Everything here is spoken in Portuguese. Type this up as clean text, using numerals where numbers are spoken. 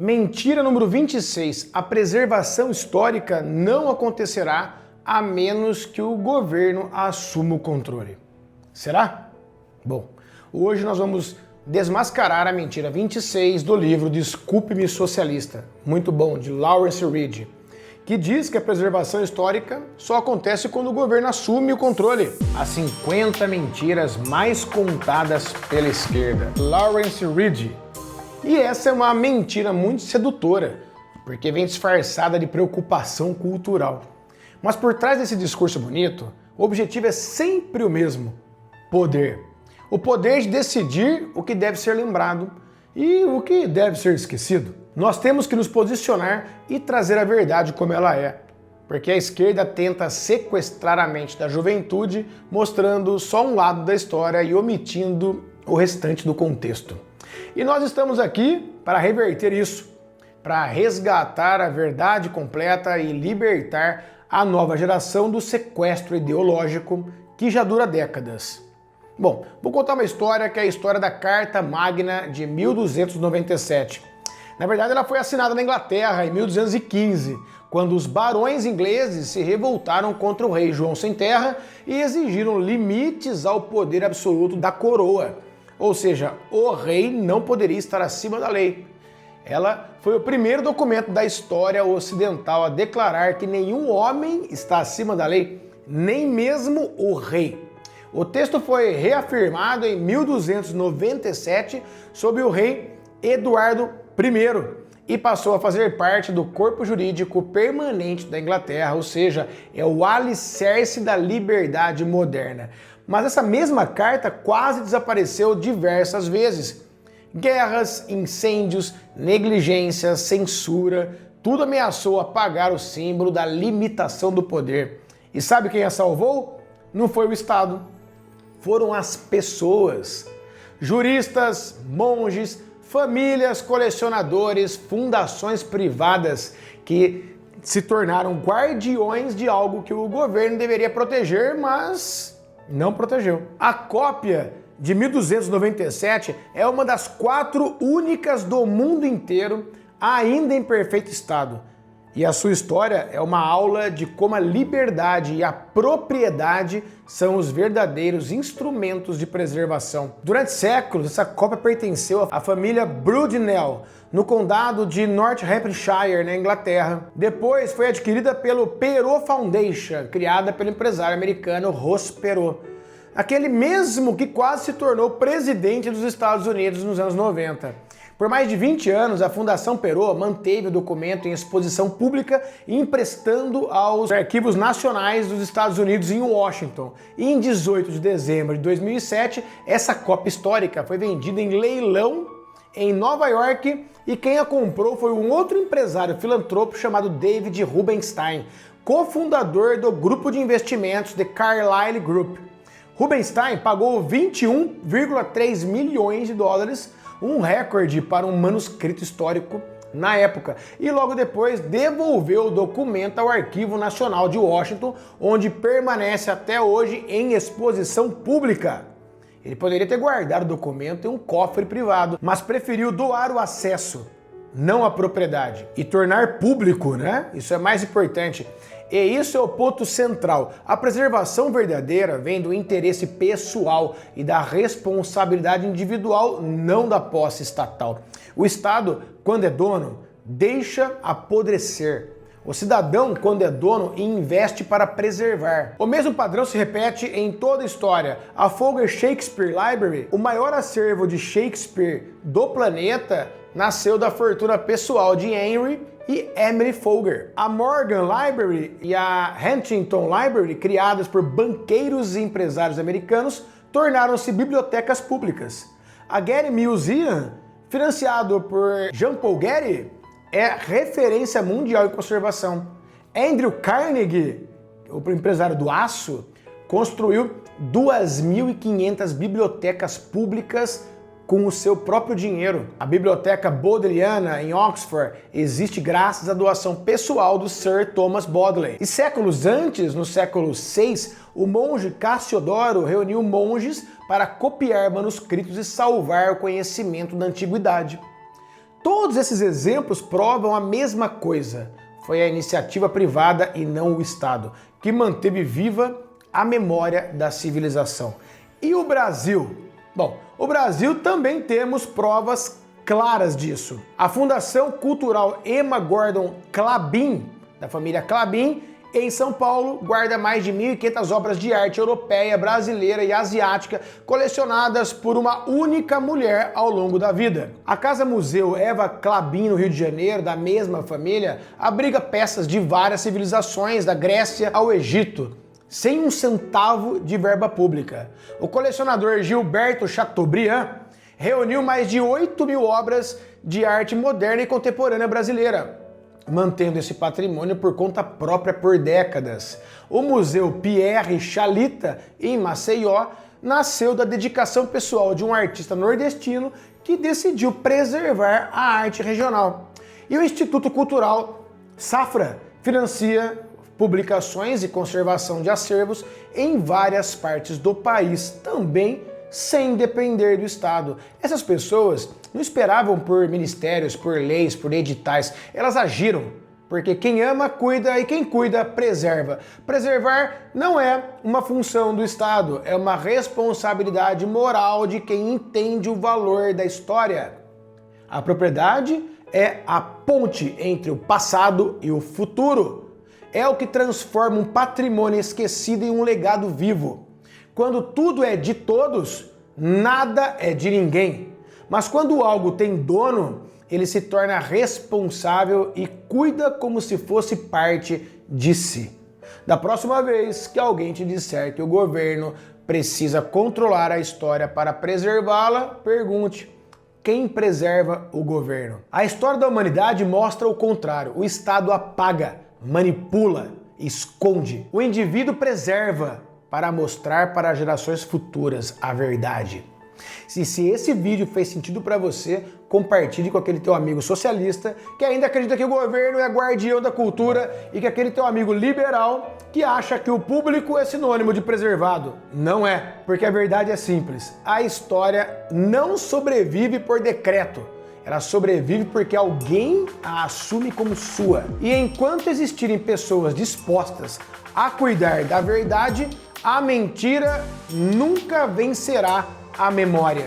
Mentira número 26. A preservação histórica não acontecerá a menos que o governo assuma o controle. Será? Bom, hoje nós vamos desmascarar a mentira 26 do livro Desculpe-me Socialista, muito bom, de Lawrence Reed, que diz que a preservação histórica só acontece quando o governo assume o controle. As 50 mentiras mais contadas pela esquerda. Lawrence Reed. E essa é uma mentira muito sedutora, porque vem disfarçada de preocupação cultural. Mas por trás desse discurso bonito, o objetivo é sempre o mesmo: poder. O poder de decidir o que deve ser lembrado e o que deve ser esquecido. Nós temos que nos posicionar e trazer a verdade como ela é, porque a esquerda tenta sequestrar a mente da juventude, mostrando só um lado da história e omitindo o restante do contexto. E nós estamos aqui para reverter isso, para resgatar a verdade completa e libertar a nova geração do sequestro ideológico que já dura décadas. Bom, vou contar uma história que é a história da Carta Magna de 1297. Na verdade, ela foi assinada na Inglaterra em 1215, quando os barões ingleses se revoltaram contra o rei João Sem Terra e exigiram limites ao poder absoluto da coroa. Ou seja, o rei não poderia estar acima da lei. Ela foi o primeiro documento da história ocidental a declarar que nenhum homem está acima da lei, nem mesmo o rei. O texto foi reafirmado em 1297 sob o rei Eduardo I e passou a fazer parte do corpo jurídico permanente da Inglaterra, ou seja, é o alicerce da liberdade moderna. Mas essa mesma carta quase desapareceu diversas vezes. Guerras, incêndios, negligências, censura, tudo ameaçou apagar o símbolo da limitação do poder. E sabe quem a salvou? Não foi o Estado, foram as pessoas. Juristas, monges, famílias, colecionadores, fundações privadas que se tornaram guardiões de algo que o governo deveria proteger, mas não protegeu. A cópia de 1297 é uma das 4 únicas do mundo inteiro ainda em perfeito estado. E a sua história é uma aula de como a liberdade e a propriedade são os verdadeiros instrumentos de preservação. Durante séculos, essa cópia pertenceu à família Brudenell, no condado de Northamptonshire, na Inglaterra. Depois foi adquirida pelo Perot Foundation, criada pelo empresário americano Ross Perot, aquele mesmo que quase se tornou presidente dos Estados Unidos nos anos 90. Por mais de 20 anos, a Fundação Perot manteve o documento em exposição pública, emprestando aos arquivos nacionais dos Estados Unidos em Washington. E em 18 de dezembro de 2007, essa cópia histórica foi vendida em leilão em Nova York e quem a comprou foi um outro empresário filantropo chamado David Rubenstein, cofundador do grupo de investimentos The Carlyle Group. Rubenstein pagou 21,3 milhões de dólares, um recorde para um manuscrito histórico na época, e logo depois devolveu o documento ao Arquivo Nacional de Washington, onde permanece até hoje em exposição pública. Ele poderia ter guardado o documento em um cofre privado, mas preferiu doar o acesso, não a propriedade, e tornar público, né? Isso é mais importante. E isso é o ponto central. A preservação verdadeira vem do interesse pessoal e da responsabilidade individual, não da posse estatal. O Estado, quando é dono, deixa apodrecer. O cidadão, quando é dono, investe para preservar. O mesmo padrão se repete em toda a história. A Folger Shakespeare Library, o maior acervo de Shakespeare do planeta, nasceu da fortuna pessoal de Henry e Emily Folger. A Morgan Library e a Huntington Library, criadas por banqueiros e empresários americanos, tornaram-se bibliotecas públicas. A Getty Museum, financiado por Jean Paul Getty, é referência mundial em conservação. Andrew Carnegie, o empresário do aço, construiu 2.500 bibliotecas públicas com o seu próprio dinheiro. A Biblioteca Bodleiana, em Oxford, existe graças à doação pessoal do Sir Thomas Bodley. E séculos antes, no século VI, o monge Cassiodoro reuniu monges para copiar manuscritos e salvar o conhecimento da antiguidade. Todos esses exemplos provam a mesma coisa. Foi a iniciativa privada e não o Estado que manteve viva a memória da civilização. E o Brasil? Bom, o Brasil também temos provas claras disso. A Fundação Cultural Emma Gordon Clabin, da família Clabin, em São Paulo, guarda mais de 1.500 obras de arte europeia, brasileira e asiática colecionadas por uma única mulher ao longo da vida. A Casa Museu Eva Clabin, no Rio de Janeiro, da mesma família, abriga peças de várias civilizações, da Grécia ao Egito, sem um centavo de verba pública. O colecionador Gilberto Chateaubriand reuniu mais de 8.000 obras de arte moderna e contemporânea brasileira, mantendo esse patrimônio por conta própria por décadas. O Museu Pierre Chalita, em Maceió, nasceu da dedicação pessoal de um artista nordestino que decidiu preservar a arte regional. E o Instituto Cultural Safra financia publicações e conservação de acervos em várias partes do país, também sem depender do Estado. Essas pessoas não esperavam por ministérios, por leis, por editais. Elas agiram, porque quem ama, cuida, e quem cuida, preserva. Preservar não é uma função do Estado, é uma responsabilidade moral de quem entende o valor da história. A propriedade é a ponte entre o passado e o futuro. É o que transforma um patrimônio esquecido em um legado vivo. Quando tudo é de todos, nada é de ninguém. Mas quando algo tem dono, ele se torna responsável e cuida como se fosse parte de si. Da próxima vez que alguém te disser que o governo precisa controlar a história para preservá-la, pergunte: quem preserva o governo? A história da humanidade mostra o contrário. O Estado apaga, manipula, esconde. O indivíduo preserva para mostrar para gerações futuras a verdade. Se esse vídeo fez sentido para você, compartilhe com aquele teu amigo socialista que ainda acredita que o governo é guardião da cultura e que aquele teu amigo liberal que acha que o público é sinônimo de preservado. Não é, porque a verdade é simples. A história não sobrevive por decreto. Ela sobrevive porque alguém a assume como sua. E enquanto existirem pessoas dispostas a cuidar da verdade, a mentira nunca vencerá a memória.